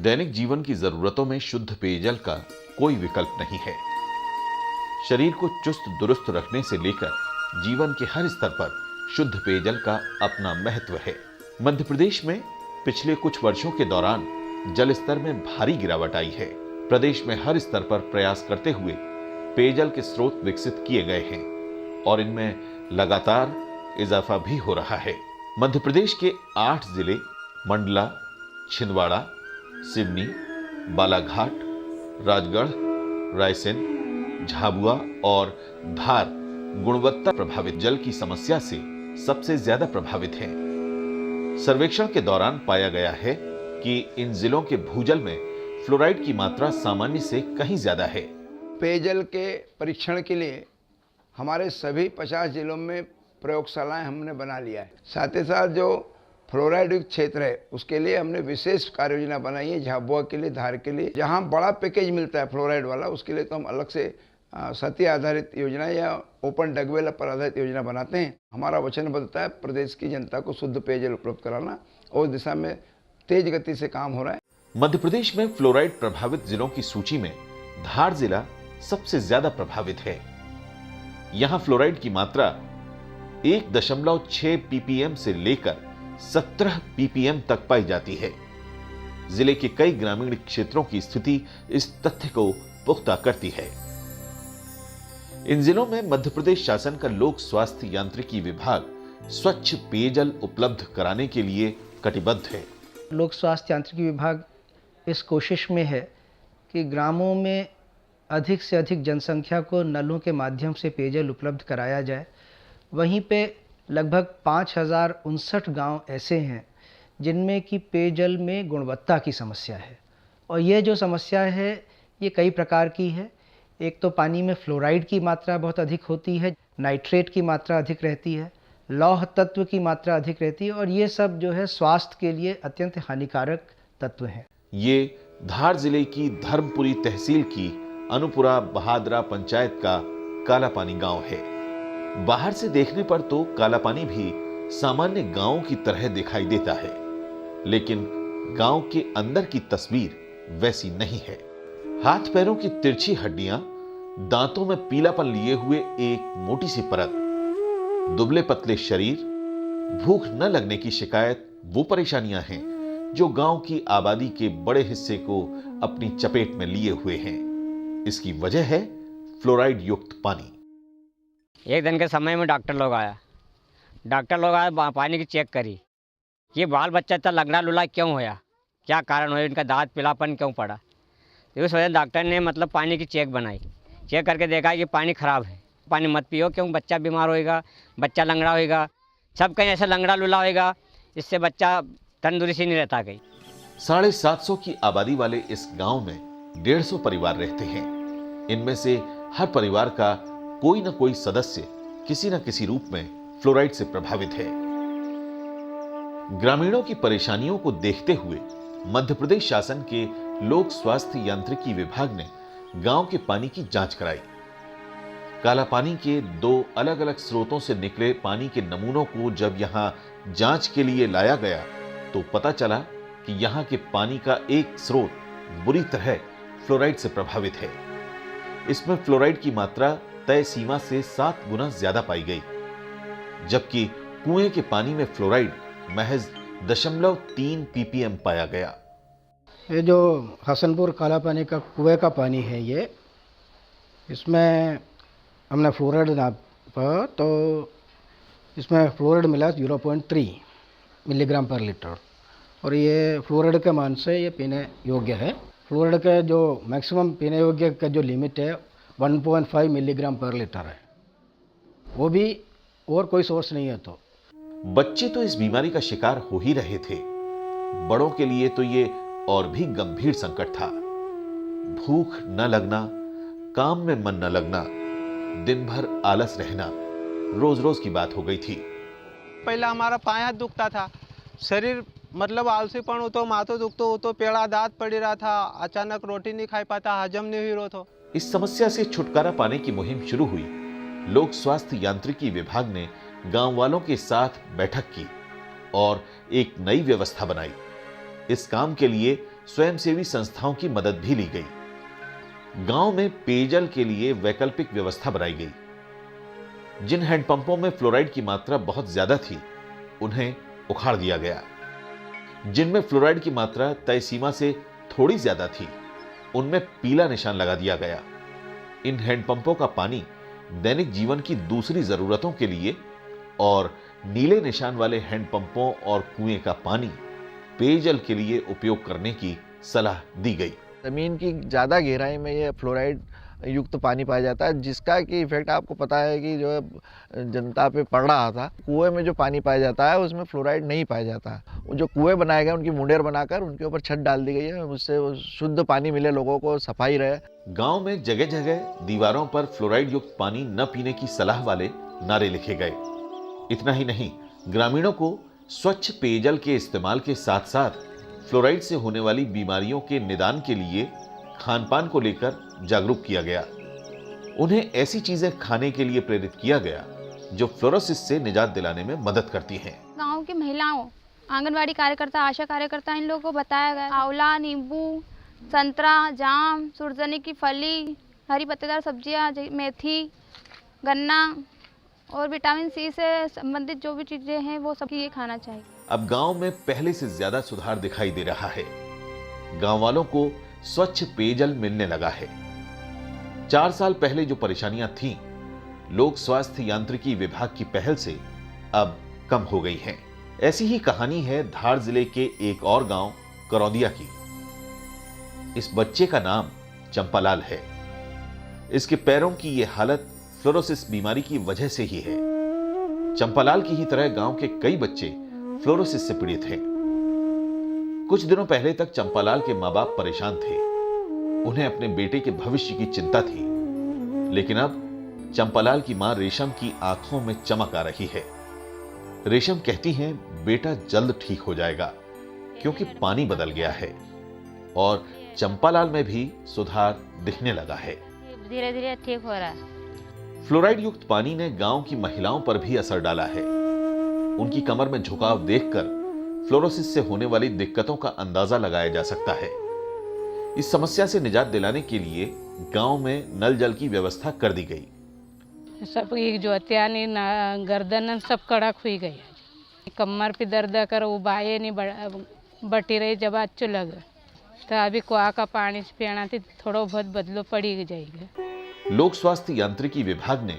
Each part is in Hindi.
दैनिक जीवन की जरूरतों में शुद्ध पेयजल का कोई विकल्प नहीं है। शरीर को चुस्त दुरुस्त रखने से लेकर जीवन के हर स्तर पर शुद्ध पेयजल का अपना महत्व है। मध्य प्रदेश में पिछले कुछ वर्षों के दौरान जल स्तर में भारी गिरावट आई है। प्रदेश में हर स्तर पर प्रयास करते हुए पेयजल के स्रोत विकसित किए गए हैं और इनमें लगातार इजाफा भी हो रहा है। मध्य प्रदेश के 8 जिले मंडला, छिंदवाड़ा, सिवनी, बालाघाट, राजगढ़, रायसेन, झाबुआ और धार गुणवत्ता प्रभावित जल की समस्या से सबसे ज्यादा प्रभावित हैं। सर्वेक्षण के दौरान पाया गया है कि इन जिलों के भूजल में फ्लोराइड की मात्रा सामान्य से कहीं ज्यादा है। पेयजल के परीक्षण के लिए हमारे सभी 50 जिलों में प्रयोगशालाएं हमने बना लिया है। साथ ही साथ जो फ्लोराइड युक्त क्षेत्र है उसके लिए हमने विशेष कार्य योजना बनाई है। झाबुआ के लिए, धार के लिए, जहां बड़ा पैकेज मिलता है फ्लोराइड वाला, उसके लिए तो हम अलग से सत्य आधारित योजना या ओपन डगवेल पर आधारित योजना बनाते हैं। हमारा वचनबद्धता है प्रदेश की जनता को शुद्ध पेयजल उपलब्ध कराना और उस दिशा में तेज गति से काम हो रहा है। मध्य प्रदेश में फ्लोराइड प्रभावित जिलों की सूची में धार जिला सबसे ज्यादा प्रभावित है। यहां फ्लोराइड की मात्रा 1.6 ppm से लेकर 17 ppm तक पाई जाती है। जिले के कई ग्रामीण क्षेत्रों की स्थिति इस तथ्य को पुख्ता करती है। इन जिलों में मध्य प्रदेश शासन का लोक स्वास्थ्य यांत्रिकी विभाग स्वच्छ पेयजल उपलब्ध कराने के लिए कटिबद्ध है। लोक स्वास्थ्य यांत्रिकी विभाग इस कोशिश में है कि ग्रामों में अधिक से अधिक जनसंख्या को नलों के माध्यम से पेयजल उपलब्ध कराया जाए। वहीं पे लगभग 5059 गांव ऐसे हैं जिनमें कि पेयजल में गुणवत्ता की समस्या है और ये जो समस्या है ये कई प्रकार की है। एक तो पानी में फ्लोराइड की मात्रा बहुत अधिक होती है, नाइट्रेट की मात्रा अधिक रहती है, लौह तत्व की मात्रा अधिक रहती है और ये सब जो है स्वास्थ्य के लिए अत्यंत हानिकारक तत्व हैं। ये धार जिले की धर्मपुरी तहसील की अनुपुरा बहादरा पंचायत का काला पानी गांव है। बाहर से देखने पर तो काला पानी भी सामान्य गांवों की तरह दिखाई देता है, लेकिन गांव के अंदर की तस्वीर वैसी नहीं है। हाथ पैरों की तिरछी हड्डियां, दांतों में पीलापन लिए हुए एक मोटी सी परत, दुबले पतले शरीर, भूख न लगने की शिकायत वो परेशानियां हैं जो गांव की आबादी के बड़े हिस्से को अपनी चपेट में लिए हुए हैं। इसकी वजह है फ्लोराइड युक्त पानी। एक दिन के समय में डॉक्टर लोग आया, पानी की चेक करी कि बाल बच्चा इतना लगना लुला क्यों होया, क्या कारण होया, इनका दांत पीलापन क्यों पड़ा। तो उस वजह डॉक्टर ने पानी की चेक बनाई। चेक करके देखा कि पानी खराब है, पानी मत पियो, क्यों बच्चा बीमार होएगा, बच्चा लंगड़ा होएगा, सब कहीं ऐसा लंगड़ा लुला होएगा, इससे बच्चा तंदुरुस्ती नहीं रहता। गई 750 की आबादी वाले इस गांव में 150 परिवार रहते हैं। इनमें से हर परिवार का कोई न कोई सदस्य किसी न किसी रूप में फ्लोराइड से प्रभावित है। ग्रामीणों की परेशानियों को देखते हुए मध्य प्रदेश शासन के लोक स्वास्थ्य यांत्रिकी विभाग ने गांव के पानी की जांच कराई। काला पानी के 2 अलग अलग स्रोतों से निकले पानी के नमूनों को जब यहां जांच के लिए लाया गया तो पता चला कि यहां के पानी का एक स्रोत बुरी तरह फ्लोराइड से प्रभावित है। इसमें फ्लोराइड की मात्रा तय सीमा से 7 गुना ज्यादा पाई गई, जबकि कुएं के पानी में फ्लोराइड महज 0.3 ppm पाया गया। ये जो हसनपुर काला पानी का कुएं का पानी है, ये इसमें हमने फ्लोराइड नापा तो इसमें फ्लोराइड मिला 0.3 मिलीग्राम पर लीटर और ये फ्लोराइड के मान से ये पीने योग्य है। फ्लोराइड के जो मैक्सिमम पीने योग्य का जो लिमिट है 1.5 मिलीग्राम पर लीटर है, वो भी और कोई सोर्स नहीं है। तो बच्चे तो इस बीमारी का शिकार हो ही रहे थे, बड़ों के लिए तो ये और भी गंभीर संकट था। भूख न लगना, काम में मन न लगना, दिन भर आलस रहना रोज रोज की बात हो गई थी। पहला हमारा पाया दुखता था, शरीर आलसीपन हो तो माथो दुखतो हो तो पेड़ा दांत पड़ी रहा था, अचानक रोटी नहीं खाई पाता, हजम नहीं हुई रो तो। इस समस्या से छुटकारा पाने की मुहिम शुरू हुई। लोक स्वास्थ्य यांत्रिकी विभाग ने गांव वालों के साथ बैठक की और एक नई व्यवस्था बनाई। इस काम के लिए स्वयंसेवी संस्थाओं की मदद भी ली गई। गांव में पेयजल के लिए वैकल्पिक व्यवस्था बनाई गई। जिन हैंडपंपों में फ्लोराइड की मात्रा बहुत ज्यादा थी, उन्हें उखाड़ दिया गया। जिनमें फ्लोराइड की मात्रा तय सीमा से थोड़ी ज्यादा थी, उनमें पीला निशान लगा दिया गया। इन हैंडपंपों का पानी दैनिक जीवन की दूसरी जरूरतों के लिए और नीले निशान वाले हैंडपंपों और कुएं का पानी पेयजल के लिए उपयोग करने की सलाह दी गई। ज़मीन की ज़्यादा गहराई में ये फ्लोराइड युक्त पानी पाया जाता है, जिसका कि इफेक्ट आपको पता है कि जो है जनता पे पड़ रहा था। कुएं में जो पानी पाया जाता है उसमें फ्लोराइड नहीं पाया जाता। वो जो कुएं बनाए गए उनकी मुंडेर बनाकर उनके ऊपर छत डाल दी गई है, उससे शुद्ध पानी मिले, लोगों को सफाई रहे। गांव में जगह जगह दीवारों पर फ्लोराइड युक्त पानी न पीने की सलाह वाले नारे लिखे गए। इतना ही नहीं, ग्रामीणों को स्वच्छ पेयजल के इस्तेमाल के साथ साथ फ्लोराइड से होने वाली बीमारियों के निदान के लिए खान पान को लेकर जागरूक किया गया। उन्हें ऐसी चीजें खाने के लिए प्रेरित किया गया जो फ्लोरोसिस से निजात दिलाने में मदद करती हैं। गांव की महिलाओं, आंगनवाड़ी कार्यकर्ता, आशा कार्यकर्ता, इन लोगों को बताया गया आंवला, नींबू, संतरा, जाम, सुरजनी की फली, हरी पत्तेदार सब्जियां, मेथी, गन्ना और विटामिन सी से संबंधित जो भी चीजें हैं वो सब ये खाना चाहिए। अब गांव में पहले से ज्यादा सुधार दिखाई दे रहा है। गांव वालों को स्वच्छ पेयजल मिलने लगा है। 4 साल पहले जो परेशानियां थीं, लोक स्वास्थ्य यांत्रिकी विभाग की पहल से अब कम हो गई हैं। ऐसी ही कहानी है धार जिले के एक और गांव करौंदिया की। इस बच्चे का नाम चंपालाल है। इसके पैरों की यह हालत फ्लोरोसिस बीमारी की वजह से ही है। चंपालाल की ही तरह गांव के कई बच्चे फ्लोरोसिस से पीड़ित हैं। कुछ दिनों पहले तक चंपालाल के मां बाप परेशान थे। उन्हें अपने बेटे के भविष्य की चिंता थी, लेकिन अब चंपालाल की मां रेशम की आंखों में चमक आ रही है। रेशम कहती हैं बेटा जल्द ठीक हो जाएगा क्योंकि पानी बदल गया है और चंपालाल में भी सुधार दिखने लगा है। धीरे धीरे ठीक हो रहा है। फ्लोराइड युक्त पानी ने गांव की महिलाओं पर भी असर डाला है। उनकी कमर में झुकाव देखकर फ्लोरोसिस से होने वाली दिक्कतों का अंदाजा लगाया जा सकता है। इस समस्या से निजात दिलाने के लिए गांव में नल जल की व्यवस्था कर दी गई। सब जोतिया नहीं, गर्दन सब कड़क हुई गई, कमर पे दर्द कर वो बाये नहीं बटी रही, जब अच्छे लगे तो अभी कुआ का पानी से पीना थी, थोड़ा बहुत बदलो पड़ी जाएगा। लोक स्वास्थ्य यांत्रिकी विभाग ने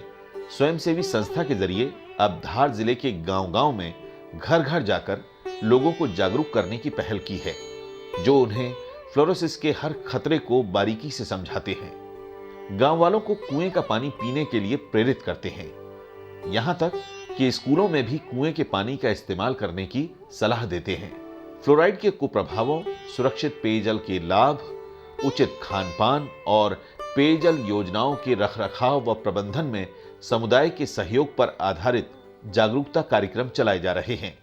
स्वयंसेवी संस्था के जरिए अब धार जिले के गांव-गांव में घर घर जाकर लोगों को जागरूक करने की पहल की है, जो उन्हें फ्लोरोसिस के हर खतरे को बारीकी से समझाते हैं। गांव वालों को कुएं का पानी पीने के लिए प्रेरित करते हैं। यहां तक कि स्कूलों में भी कुएं के पानी का इस्तेमाल करने की सलाह देते हैं। फ्लोराइड के कुप्रभावों, सुरक्षित पेयजल के लाभ, उचित खान-पान और पेयजल योजनाओं के रखरखाव व प्रबंधन में समुदाय के सहयोग पर आधारित जागरूकता कार्यक्रम चलाए जा रहे हैं,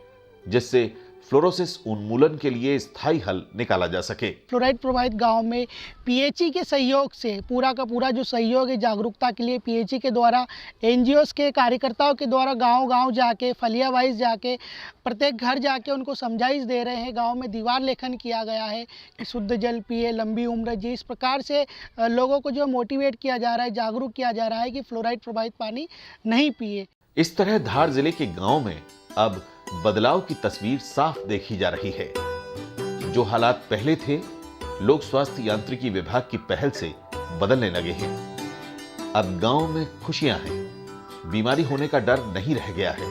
जिससे फ्लोरोसिस उन्मूलन के लिए स्थायी हल निकाला जा सके। फ्लोराइड प्रभावित गांव में पीएचई के सहयोग से पूरा का पूरा जो सहयोग है जागरूकता के लिए पीएचई के द्वारा, एनजीओस के कार्यकर्ताओं के द्वारा गांव-गांव जाके, फलिया वाइज जाके, प्रत्येक घर जाके उनको समझाइश दे रहे हैं। गांव में दीवार लेखन किया गया है कि शुद्ध जल पिए, लंबी उम्र जी। इस प्रकार से लोगों को जो मोटिवेट किया जा रहा है, जागरूक किया जा रहा है कि फ्लोराइड प्रभावित पानी नहीं पिए। इस तरह धार जिले के गांव में अब बदलाव की तस्वीर साफ देखी जा रही है। जो हालात पहले थे, लोक स्वास्थ्य यांत्रिकी विभाग की पहल से बदलने लगे हैं। अब गांव में खुशियां हैं, बीमारी होने का डर नहीं रह गया है।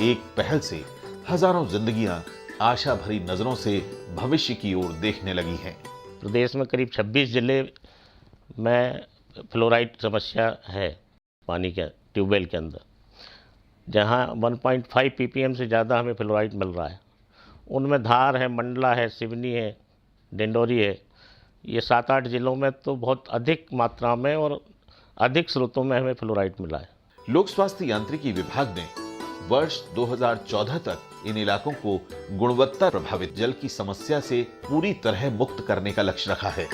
एक पहल से हजारों जिंदगियां आशा भरी नजरों से भविष्य की ओर देखने लगी हैं। प्रदेश में करीब 26 जिले में फ्लोराइड समस्या है पानी के ट्यूबवेल के अंदर, जहां 1.5 ppm से ज़्यादा हमें फ्लोराइड मिल रहा है। उनमें धार है, मंडला है, सिवनी है, डिंडोरी है। ये 7-8 जिलों में तो बहुत अधिक मात्रा में और अधिक स्रोतों में हमें फ्लोराइड मिला है। लोक स्वास्थ्य यांत्रिकी विभाग ने वर्ष 2014 तक इन इलाकों को गुणवत्ता प्रभावित जल की समस्या से पूरी तरह मुक्त करने का लक्ष्य रखा है।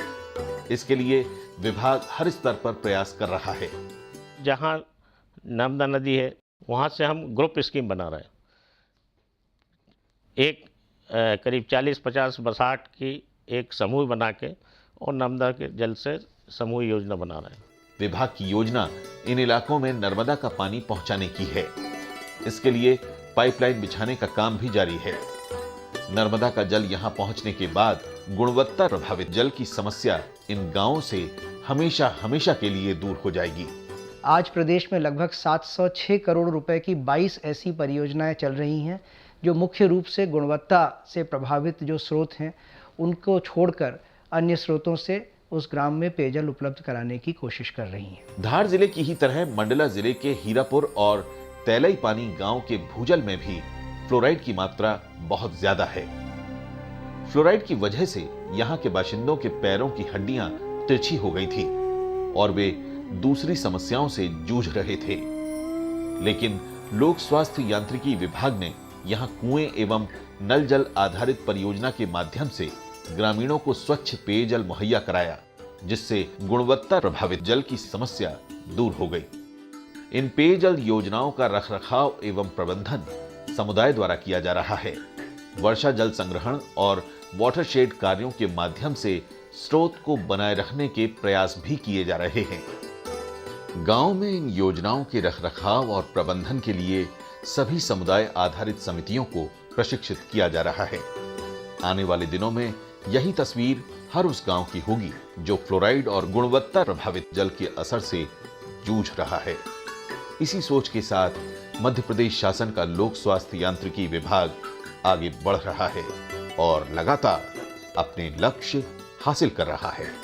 इसके लिए विभाग हर स्तर पर प्रयास कर रहा है। जहां नर्मदा नदी है वहाँ से हम ग्रुप स्कीम बना रहे हैं। एक करीब 40-50 बसाहट की एक समूह बना के और नर्मदा के जल से समूह योजना बना रहे हैं। विभाग की योजना इन इलाकों में नर्मदा का पानी पहुंचाने की है। इसके लिए पाइपलाइन बिछाने का काम भी जारी है। नर्मदा का जल यहां पहुंचने के बाद गुणवत्ता प्रभावित जल की समस्या इन गांवों से हमेशा हमेशा के लिए दूर हो जाएगी। आज प्रदेश में लगभग 706 करोड़ रुपए की 22 ऐसी परियोजनाएं चल रही हैं जो मुख्य रूप से गुणवत्ता से प्रभावित जो स्रोत हैं उनको छोड़कर अन्य स्रोतों से उस ग्राम में पेयजल उपलब्ध कराने की कोशिश कर रही हैं। धार जिले की ही तरह मंडला जिले के हीरापुर और तैलई पानी गांव के भूजल में भी फ्लोराइड की मात्रा बहुत ज्यादा है। फ्लोराइड की वजह से यहां के बाशिंदों के पैरों की हड्डियां तिरछी हो गई थी और वे दूसरी समस्याओं से जूझ रहे थे। लेकिन लोक स्वास्थ्य यांत्रिकी विभाग ने यहां कुएं एवं नल जल आधारित परियोजना के माध्यम से ग्रामीणों को स्वच्छ पेयजल मुहैया कराया, जिससे गुणवत्ता प्रभावित जल की समस्या दूर हो गई। इन पेयजल योजनाओं का रखरखाव एवं प्रबंधन समुदाय द्वारा किया जा रहा है। वर्षा जल संग्रहण और वाटरशेड कार्यों के माध्यम से स्रोत को बनाए रखने के प्रयास भी किए जा रहे हैं। गांव में इन योजनाओं के रखरखाव और प्रबंधन के लिए सभी समुदाय आधारित समितियों को प्रशिक्षित किया जा रहा है। आने वाले दिनों में यही तस्वीर हर उस गांव की होगी जो फ्लोराइड और गुणवत्ता प्रभावित जल के असर से जूझ रहा है। इसी सोच के साथ मध्य प्रदेश शासन का लोक स्वास्थ्य यांत्रिकी विभाग आगे बढ़ रहा है और लगातार अपने लक्ष्य हासिल कर रहा है।